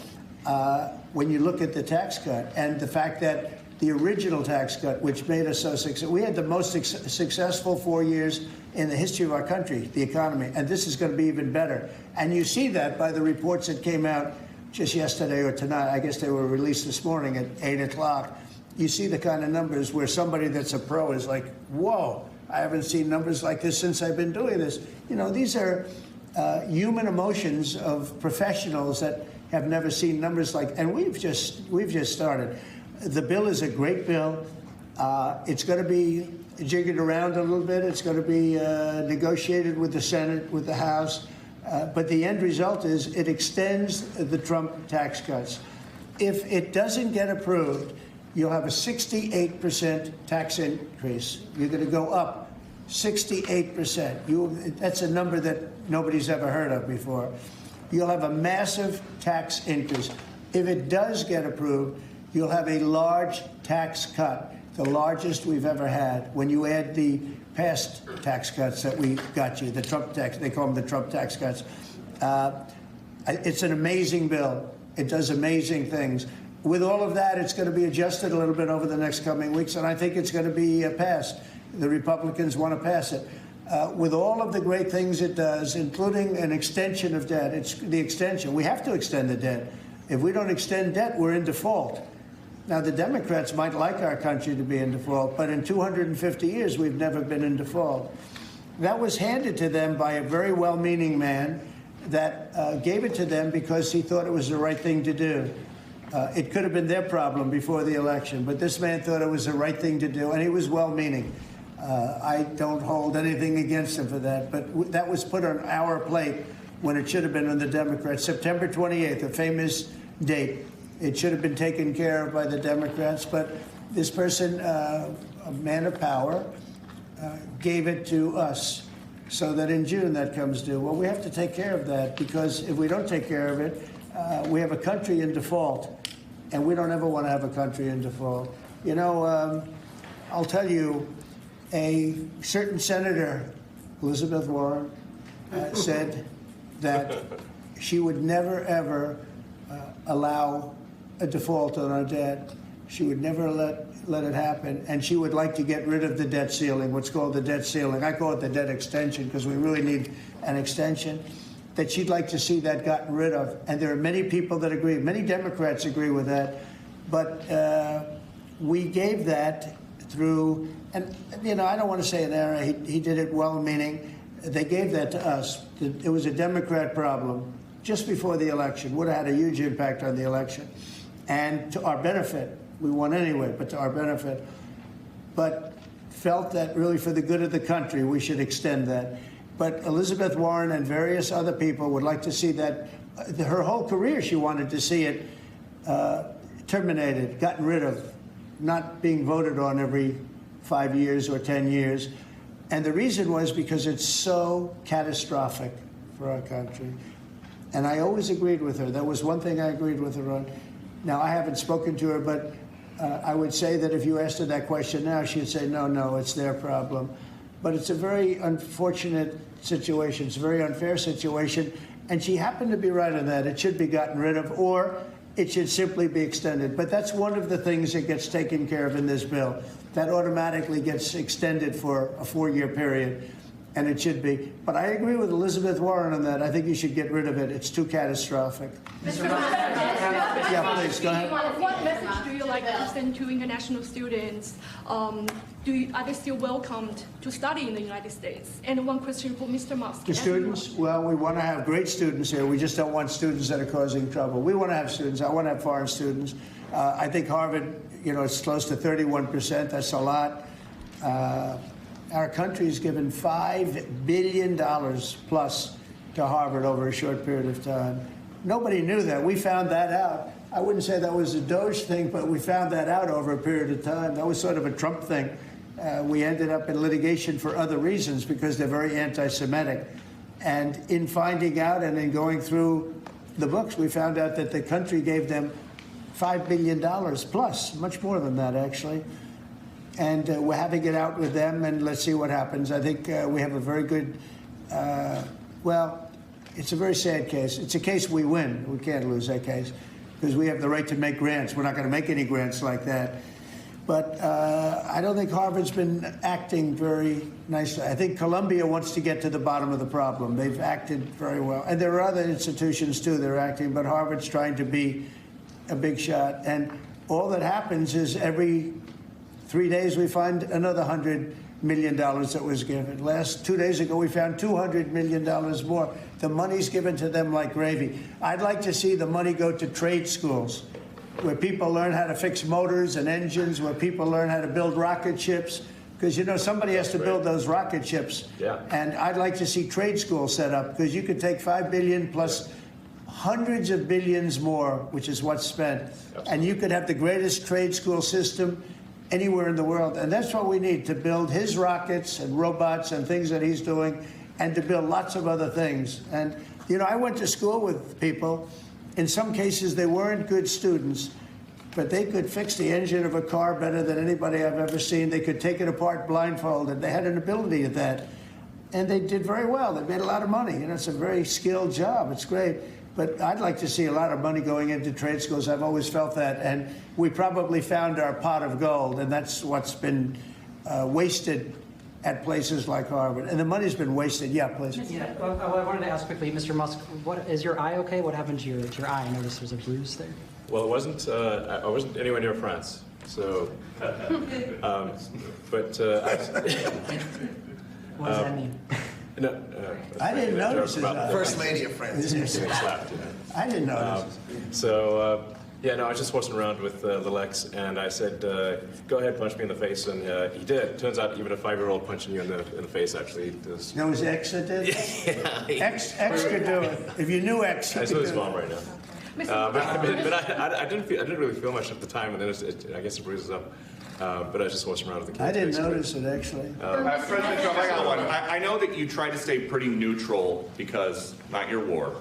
when you look at the tax cut and the fact that the original tax cut, which made us so successful, we had the most successful 4 years in the history of our country, the economy, and this is going to be even better. And you see that by the reports that came out just yesterday or tonight. I guess they were released this morning at 8 o'clock. You see the kind of numbers where somebody that's a pro is like, whoa, I haven't seen numbers like this since I've been doing this. These are human emotions of professionals that have never seen numbers like, and we've just started. The bill is a great bill. It's going to be jiggered around a little bit. It's going to be negotiated with the Senate, with the House. But the end result is it extends the Trump tax cuts. If it doesn't get approved, you'll have a 68% tax increase. You're going to go up 68%. That's a number that nobody's ever heard of before. You'll have a massive tax increase. If it does get approved, you'll have a large tax cut, the largest we've ever had. When you add the past tax cuts that we got you, the Trump tax, they call them the Trump tax cuts. It's an amazing bill. It does amazing things. With all of that, it's going to be adjusted a little bit over the next coming weeks, and I think it's going to be passed. The Republicans want to pass it. With all of the great things it does, including an extension of debt, it's the extension. We have to extend the debt. If we don't extend debt, we're in default. Now, the Democrats might like our country to be in default, but in 250 years, we've never been in default. That was handed to them by a very well-meaning man that gave it to them because he thought it was the right thing to do. It could have been their problem before the election, but this man thought it was the right thing to do, and he was well-meaning. I don't hold anything against him for that, but that was put on our plate when it should have been on the Democrats. September 28th, a famous date. It should have been taken care of by the Democrats, but this person, a man of power, gave it to us so that in June that comes due. Well, we have to take care of that because if we don't take care of it, we have a country in default, and we don't ever want to have a country in default. I'll tell you, a certain senator, Elizabeth Warren, said that she would never, ever allow a default on our debt. She would never let it happen, and she would like to get rid of the debt ceiling, what's called the debt ceiling. I call it the debt extension because we really need an extension, that she'd like to see that gotten rid of. And there are many people that agree. Many Democrats agree with that. But we gave that through, and, I don't want to say an error. He did it well-meaning. They gave that to us. It was a Democrat problem just before the election. Would have had a huge impact on the election. And to our benefit, we won anyway, but to our benefit. But felt that really for the good of the country, we should extend that. But Elizabeth Warren and various other people would like to see that. Her whole career, she wanted to see it terminated, gotten rid of, not being voted on every 5 years or 10 years. And the reason was because it's so catastrophic for our country. And I always agreed with her. That was one thing I agreed with her on. Now, I haven't spoken to her, but I would say that if you asked her that question now, she'd say, no, it's their problem. But it's a very unfortunate situation. It's a very unfair situation. And she happened to be right on that. It should be gotten rid of, or it should simply be extended. But that's one of the things that gets taken care of in this bill. That automatically gets extended for a 4-year period. and it should be. But I agree with Elizabeth Warren on that. I think you should get rid of it. It's too catastrophic. Yeah, please, go ahead. What message do you like to send to international students? Are they still welcomed to study in the United States? And one question for Mr. Musk. The students, well, we want to have great students here. We just don't want students that are causing trouble. We want to have students. I want to have foreign students. I think Harvard, it's close to 31%. That's a lot. Our country's given $5 billion plus to Harvard over a short period of time. Nobody knew that. We found that out. I wouldn't say that was a Doge thing, but we found that out over a period of time. That was sort of a Trump thing. We ended up in litigation for other reasons because they're very anti-Semitic. And in finding out and in going through the books, we found out that the country gave them $5 billion plus, much more than that, actually. And we're having it out with them, and let's see what happens. I think we have a very good, it's a very sad case. It's a case we win. We can't lose that case because we have the right to make grants. We're not going to make any grants like that. But I don't think Harvard's been acting very nicely. I think Columbia wants to get to the bottom of the problem. They've acted very well. And there are other institutions, too, that are acting, but Harvard's trying to be a big shot. And all that happens is every 3 days we find another $100 million that was given. 2 days ago, we found $200 million more. The money's given to them like gravy. I'd like to see the money go to trade schools, where people learn how to fix motors and engines, where people learn how to build rocket ships, because, somebody has to build those rocket ships. Yeah. And I'd like to see trade schools set up, because you could take $5 billion plus hundreds of billions more, which is what's spent, and you could have the greatest trade school system anywhere in the world. And that's what we need to build his rockets and robots and things that he's doing, and to build lots of other things. And, I went to school with people. In some cases, they weren't good students, but they could fix the engine of a car better than anybody I've ever seen. They could take it apart blindfolded. They had an ability at that. And they did very well. They made a lot of money. It's a very skilled job. It's great. But I'd like to see a lot of money going into trade schools. I've always felt that. And we probably found our pot of gold, and that's what's been wasted at places like Harvard. And the money's been wasted. Yeah, please. Yeah, well, I wanted to ask quickly, Mr. Musk, is your eye okay? What happened to your eye? I noticed there's a bruise there. Well, I wasn't anywhere near France, so. What does that mean? No, I didn't notice it. First Lady of France. I didn't notice. I just wasn't around with little X, and I said, "Go ahead, punch me in the face," and he did. Turns out, even a 5-year-old punching you in the face actually does. That was X that did? Yeah. X could do it. If you knew X, I saw his mom right now. I didn't really feel much at the time, and then I guess it bruises up. But I just wasn't around with the kids. I didn't notice it, actually. President Trump, I got one. I know that you try to stay pretty neutral because not your war,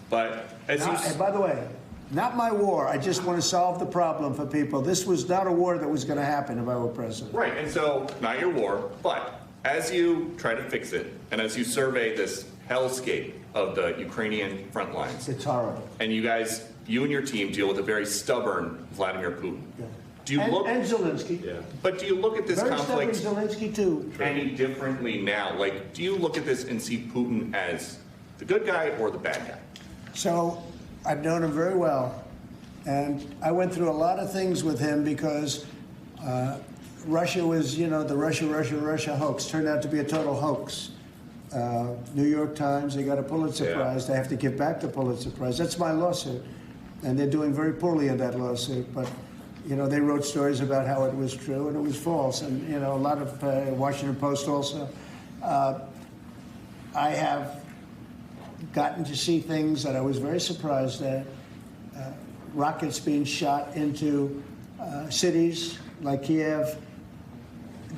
but as you... And by the way, not my war. I just want to solve the problem for people. This was not a war that was going to happen if I were president. Right, and so, not your war, but as you try to fix it, and as you survey this hellscape of the Ukrainian front lines... It's horrible. And you and your team deal with a very stubborn Vladimir Putin. Yeah. Do you and Zelensky. Yeah. But do you look at this conflict Zelensky too. any differently now? Like, do you look at this and see Putin as the good guy or the bad guy? So, I've known him very well, and I went through a lot of things with him because Russia was, the Russia hoax turned out to be a total hoax. New York Times, they got a Pulitzer Prize. They have to give back the Pulitzer Prize. That's my lawsuit, and they're doing very poorly in that lawsuit, but they wrote stories about how it was true and it was false. And, a lot of Washington Post also. I have gotten to see things that I was very surprised at. Rockets being shot into cities like Kiev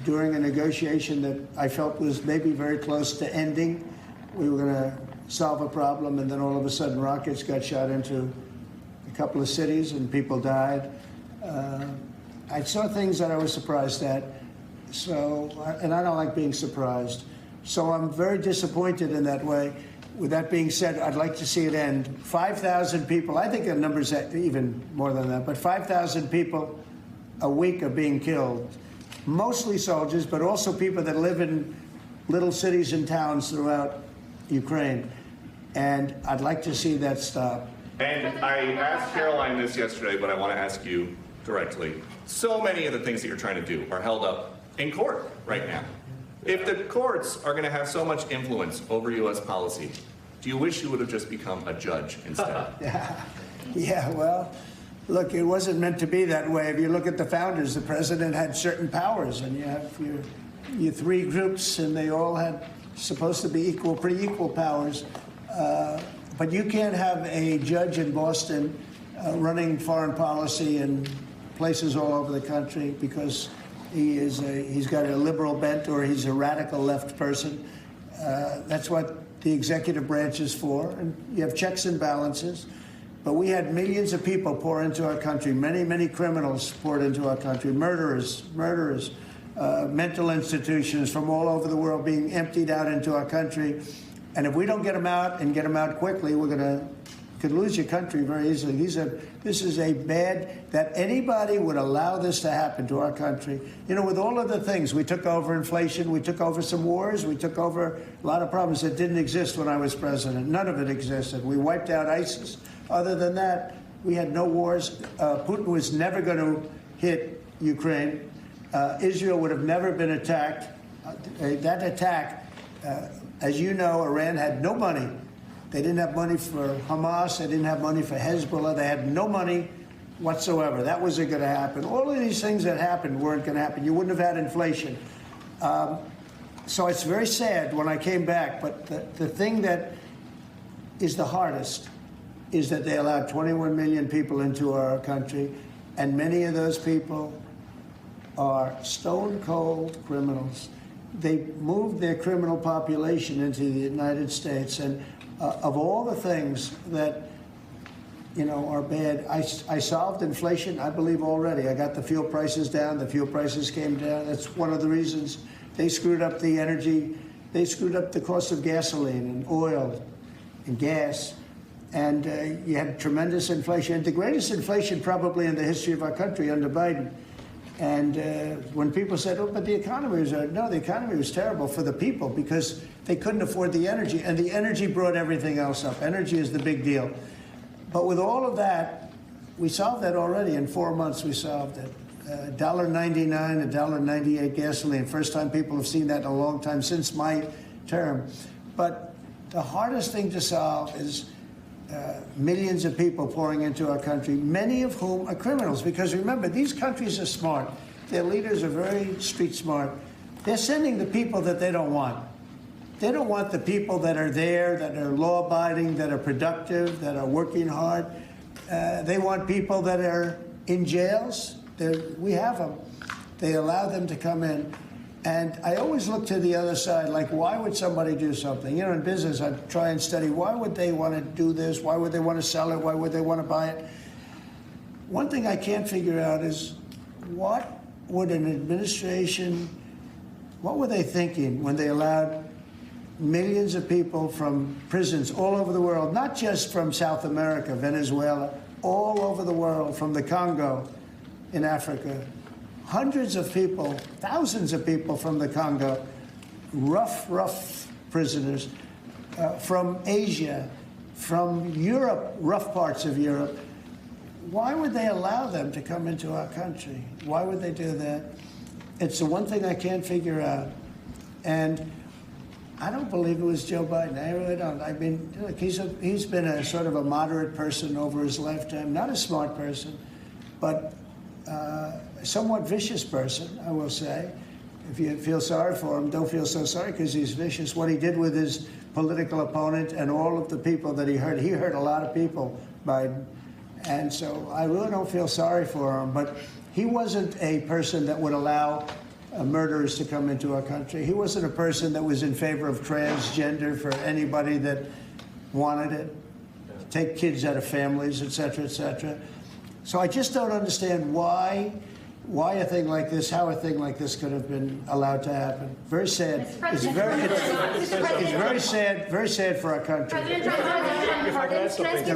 during a negotiation that I felt was maybe very close to ending. We were going to solve a problem, and then all of a sudden rockets got shot into a couple of cities and people died. I saw things that I was surprised at, and I don't like being surprised. So I'm very disappointed in that way. With that being said, I'd like to see it end. 5,000 people, I think the number's even more than that, but 5,000 people a week are being killed. Mostly soldiers, but also people that live in little cities and towns throughout Ukraine. And I'd like to see that stop. And I asked Caroline this yesterday, but I want to ask you directly. So many of the things that you're trying to do are held up in court right now. If the courts are going to have so much influence over U.S. policy, do you wish you would have just become a judge instead? Yeah, well, look, it wasn't meant to be that way. If you look at the founders, the president had certain powers, and you have your three groups, and they all had supposed to be pretty equal powers. But you can't have a judge in Boston running foreign policy in places all over the country because he's got a liberal bent or he's a radical left person. That's what the executive branch is for. And you have checks and balances. But we had millions of people pour into our country. Many, many criminals poured into our country. Murderers, mental institutions from all over the world being emptied out into our country. And if we don't get them out and get them out quickly, could lose your country very easily. This is a bad, that anybody would allow this to happen to our country. You know, with all of the things, we took over inflation, we took over some wars, we took over a lot of problems that didn't exist when I was president. None of it existed. We wiped out ISIS. Other than that, we had no wars. Putin was never going to hit Ukraine. Israel would have never been attacked. That attack, as you know, Iran had no money. They didn't have money for Hamas. They didn't have money for Hezbollah. They had no money whatsoever. That wasn't going to happen. All of these things that happened weren't going to happen. You wouldn't have had inflation. So it's very sad when I came back. But the thing that is the hardest is that they allowed 21 million people into our country, and many of those people are stone-cold criminals. They moved their criminal population into the United States, and of all the things that, you know, are bad, I solved inflation, I believe, already. I got the fuel prices down. The fuel prices came down. That's one of the reasons they screwed up the energy. They screwed up the cost of gasoline and oil and gas. And you had tremendous inflation, the greatest inflation probably in the history of our country under Biden. And when people said, oh, but the economy was, no, the economy was terrible for the people because they couldn't afford the energy. And the energy brought everything else up. Energy is the big deal. But with all of that, we solved that already. In 4 months, we solved it. $1.99, $1.98 gasoline. First time people have seen that in a long time since my term. But the hardest thing to solve is millions of people pouring into our country, many of whom are criminals. Because remember, these countries are smart. Their leaders are very street smart. They're sending the people that they don't want. They don't want the people that are there, that are law-abiding, that are productive, that are working hard. They want people that are in jails. We have them. They allow them to come in. And I always look to the other side, like, why would somebody do something? You know, in business, I try and study, why would they want to do this? Why would they want to sell it? Why would they want to buy it? One thing I can't figure out is what would an administration, what were they thinking when they allowed millions of people from prisons all over the world, not just from South America, Venezuela, all over the world, from the Congo in Africa, hundreds of people, thousands of people from the Congo, rough prisoners, from Asia, from Europe, rough parts of Europe. Why would they allow them to come into our country? Why would they do that? It's the one thing I can't figure out. And I don't believe it was Joe Biden. I really don't. I mean, look, he's been a sort of a moderate person over his lifetime, not a smart person, but a somewhat vicious person, I will say. If you feel sorry for him, don't feel so sorry because he's vicious. What he did with his political opponent and all of the people that he hurt a lot of people, Biden. And so I really don't feel sorry for him. But he wasn't a person that would allow murderers to come into our country. He wasn't a person that was in favor of transgender for anybody that wanted it, take kids out of families, et cetera, et cetera. So I just don't understand why a thing like this, how a thing like this could have been allowed to happen. Very sad. It's very sad for our country. If I could add something,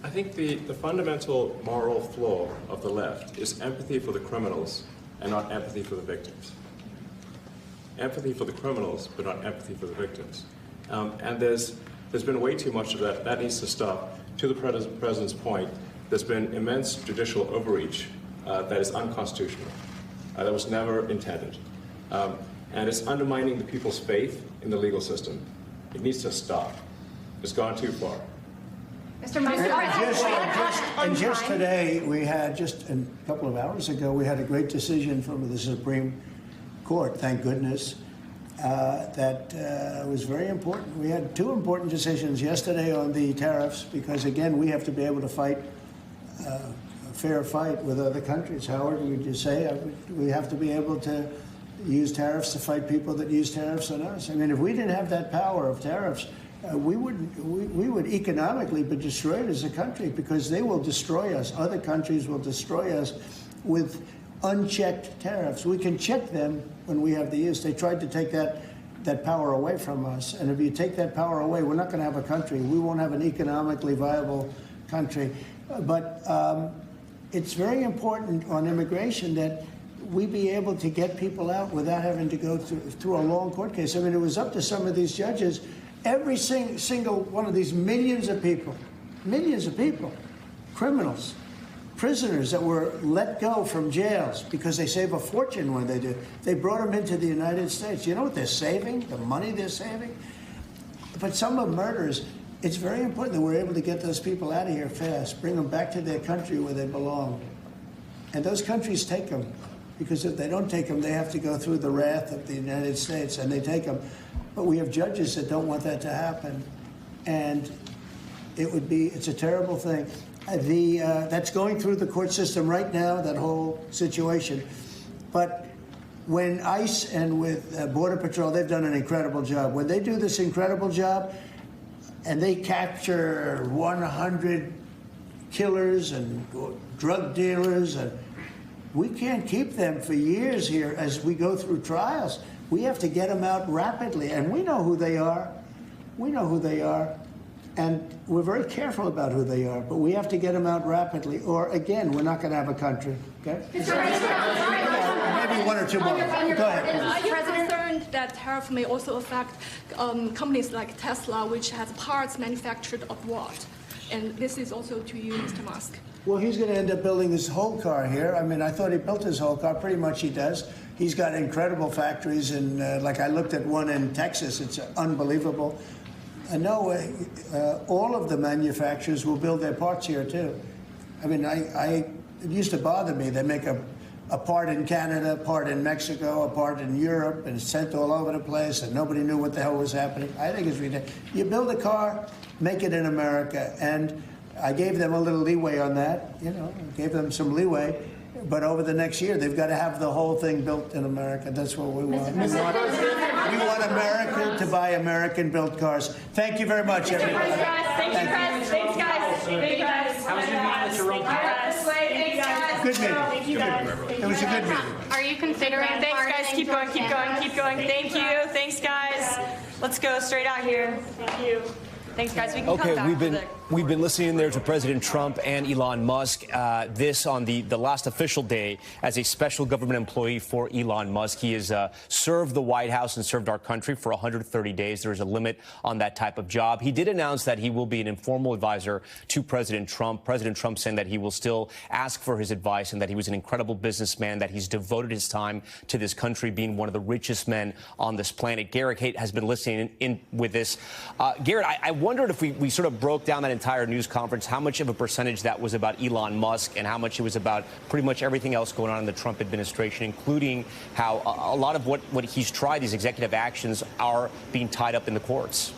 I think the fundamental moral flaw of the left is empathy for the criminals and not empathy for the victims. empathy for the criminals, but not empathy for the victims. And there's been way too much of that. That needs to stop. To the president's point, there's been immense judicial overreach that is unconstitutional. That was never intended. And it's undermining the people's faith in the legal system. It needs to stop. It's gone too far. Mr. Musk, And just today, we had, just a couple of hours ago, we had a great decision from the Supreme Court, thank goodness, that was very important. We had two important decisions yesterday on the tariffs, because, again, we have to be able to fight a fair fight with other countries. Howard, would you say? We have to be able to use tariffs to fight people that use tariffs on us. I mean, if we didn't have that power of tariffs, we would economically be destroyed as a country, because they will destroy us. Other countries will destroy us with unchecked tariffs. We can check them when we have the use. They tried to take that power away from us. And if you take that power away, we're not going to have a country. We won't have an economically viable country. But it's very important on immigration that we be able to get people out without having to go through a long court case. I mean, it was up to some of these judges. Every single one of these millions of people, criminals, prisoners that were let go from jails because they save a fortune when they do. They brought them into the United States. You know what they're saving? The money they're saving? But some of murders, it's very important that we're able to get those people out of here fast, bring them back to their country where they belong. And those countries take them, because if they don't take them, they have to go through the wrath of the United States, and they take them. But we have judges that don't want that to happen. And it's a terrible thing. That's going through the court system right now, that whole situation. But when ICE and with Border Patrol, they've done an incredible job. When they do this incredible job and they capture 100 killers and drug dealers, and we can't keep them for years here as we go through trials. We have to get them out rapidly, and we know who they are. We know who they are. And we're very careful about who they are, but we have to get them out rapidly, or, again, we're not going to have a country, okay? Maybe one or two more. Go ahead. Are you concerned that tariff may also affect companies like Tesla, which has parts manufactured abroad? And this is also to you, Mr. Musk. Well, he's going to end up building his whole car here. I mean, I thought he built his whole car. Pretty much he does. He's got incredible factories, and like I looked at one in Texas. It's unbelievable. No, all of the manufacturers will build their parts here, too. I mean, it used to bother me. They make a part in Canada, a part in Mexico, a part in Europe, and it's sent all over the place, and nobody knew what the hell was happening. I think it's ridiculous. You build a car, make it in America. And I gave them a little leeway on that, gave them some leeway. But over the next year, they've got to have the whole thing built in America. That's what we want. We want America to buy American-built cars. Thank you very much, everybody. Thank you, guys. Thanks, guys. Thank you, guys. How was your meeting with Jerome Powell? Good meeting. Thank you, guys. It was a good meeting. Are you considering? Thanks, guys. Keep going, keep going, keep going. Thank you. Thanks, guys. Let's go straight out here. Thank you. Thanks, guys. We can come back. We've been listening there to President Trump and Elon Musk. This on the last official day as a special government employee for Elon Musk. He has served the White House and served our country for 130 days. There is a limit on that type of job. He did announce that he will be an informal advisor to President Trump. President Trump saying that he will still ask for his advice and that he was an incredible businessman, that he's devoted his time to this country, being one of the richest men on this planet. Garrett Haight has been listening in with this. Garrett, I wondered if we sort of broke down that entire news conference, how much of a percentage that was about Elon Musk and how much it was about pretty much everything else going on in the Trump administration, including how a lot of what he's tried, these executive actions, are being tied up in the courts.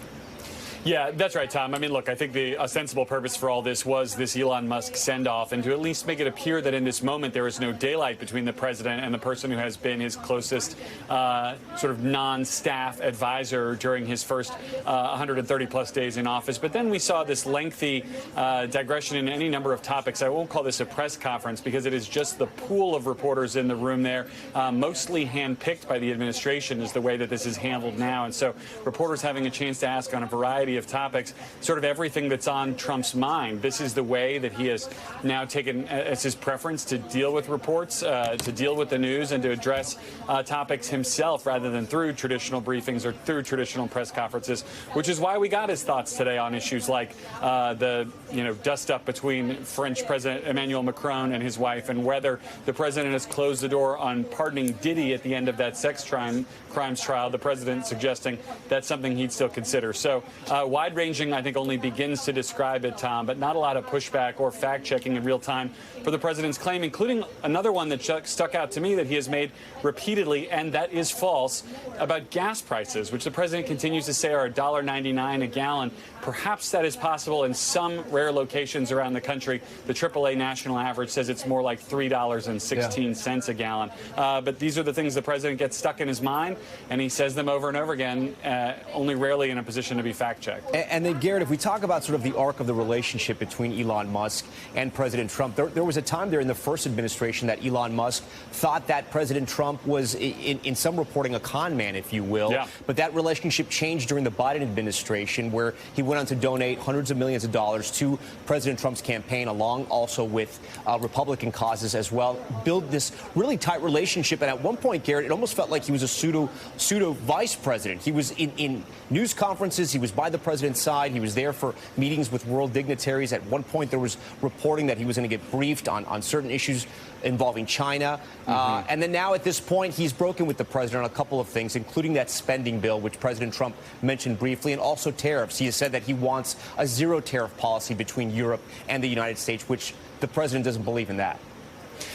Yeah, that's right, Tom. I mean, look, I think the sensible purpose for all this was this Elon Musk send-off, and to at least make it appear that in this moment there is no daylight between the president and the person who has been his closest sort of non-staff advisor during his first 130-plus days in office. But then we saw this lengthy digression in any number of topics. I won't call this a press conference because it is just the pool of reporters in the room there, mostly handpicked by the administration is the way that this is handled now. And so reporters having a chance to ask on a variety variety of topics, sort of everything that's on Trump's mind. This is the way that he has now taken as his preference to deal with reports, to deal with the news, and to address topics himself rather than through traditional briefings or through traditional press conferences, which is why we got his thoughts today on issues like the dust-up between French President Emmanuel Macron and his wife, and whether the president has closed the door on pardoning Diddy at the end of that sex crimes trial, the president suggesting that's something he'd still consider. So wide-ranging, I think, only begins to describe it, Tom, but not a lot of pushback or fact-checking in real time for the president's claim, including another one that stuck out to me that he has made repeatedly, and that is false, about gas prices, which the president continues to say are $1.99 a gallon. Perhaps that is possible in some rare locations around the country. The AAA national average says it's more like $3.16 a gallon. But these are the things the president gets stuck in his mind, and he says them over and over again, only rarely in a position to be fact-checked. And then, Garrett, if we talk about sort of the arc of the relationship between Elon Musk and President Trump, there was a time there in the first administration that Elon Musk thought that President Trump was, in some reporting, a con man, if you will. Yeah. But that relationship changed during the Biden administration, where he went on to donate hundreds of millions of dollars to President Trump's campaign, along also with Republican causes as well, build this really tight relationship. And at one point, Garrett, it almost felt like he was a pseudo vice president. He was in news conferences. He was by the president's side. He was there for meetings with world dignitaries. At one point, there was reporting that he was going to get briefed on certain issues involving China. And then now at this point, he's broken with the president on a couple of things, including that spending bill, which President Trump mentioned briefly, and also tariffs. He has said that he wants a zero tariff policy between Europe and the United States, which the president doesn't believe in that.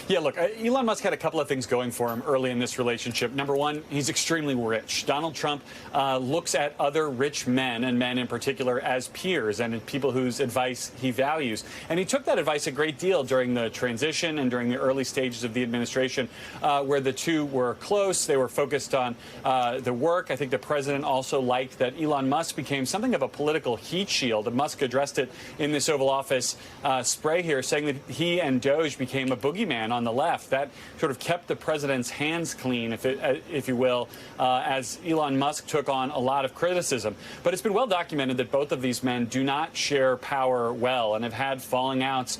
Yeah, look, Elon Musk had a couple of things going for him early in this relationship. Number one, he's extremely rich. Donald Trump looks at other rich men, and men in particular, as peers and people whose advice he values. And he took that advice a great deal during the transition and during the early stages of the administration, where the two were close. They were focused on the work. I think the president also liked that Elon Musk became something of a political heat shield. And Musk addressed it in this Oval Office spray here, saying that he and Doge became a boogeyman on the left. That sort of kept the president's hands clean, if you will, as Elon Musk took on a lot of criticism. But it's been well documented that both of these men do not share power well and have had falling outs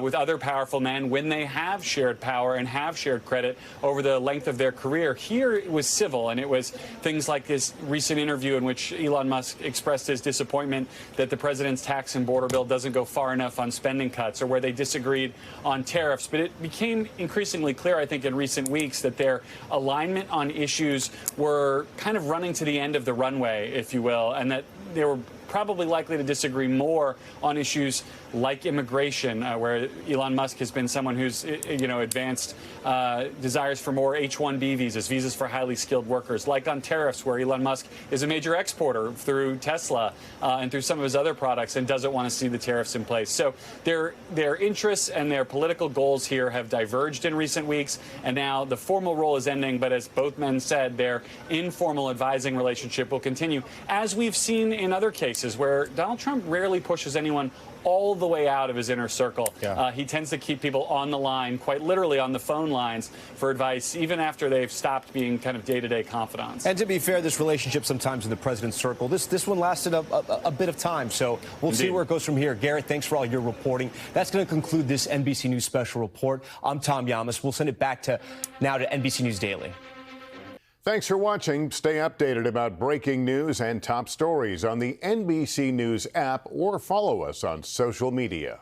with other powerful men when they have shared power and have shared credit over the length of their career. Here it was civil, and it was things like this recent interview in which Elon Musk expressed his disappointment that the president's tax and border bill doesn't go far enough on spending cuts, or where they disagreed on tariffs. But it became increasingly clear, I think, in recent weeks that their alignment on issues were kind of running to the end of the runway, if you will, and that they were probably likely to disagree more on issues like immigration, where Elon Musk has been someone who's, advanced desires for more H-1B visas for highly skilled workers, like on tariffs, where Elon Musk is a major exporter through Tesla and through some of his other products and doesn't want to see the tariffs in place. So their interests and their political goals here have diverged in recent weeks, and now the formal role is ending, but as both men said, their informal advising relationship will continue, as we've seen in other cases where Donald Trump rarely pushes anyone all the way out of his inner circle. Yeah. He tends to keep people on the line, quite literally on the phone lines, for advice, even after they've stopped being kind of day-to-day confidants. And to be fair, this relationship sometimes in the president's circle, this one lasted a bit of time, so we'll see where it goes from here. Garrett, thanks for all your reporting. That's going to conclude this NBC News Special Report. I'm Tom Yamas. We'll send it back now to NBC News Daily. Thanks for watching. Stay updated about breaking news and top stories on the NBC News app, or follow us on social media.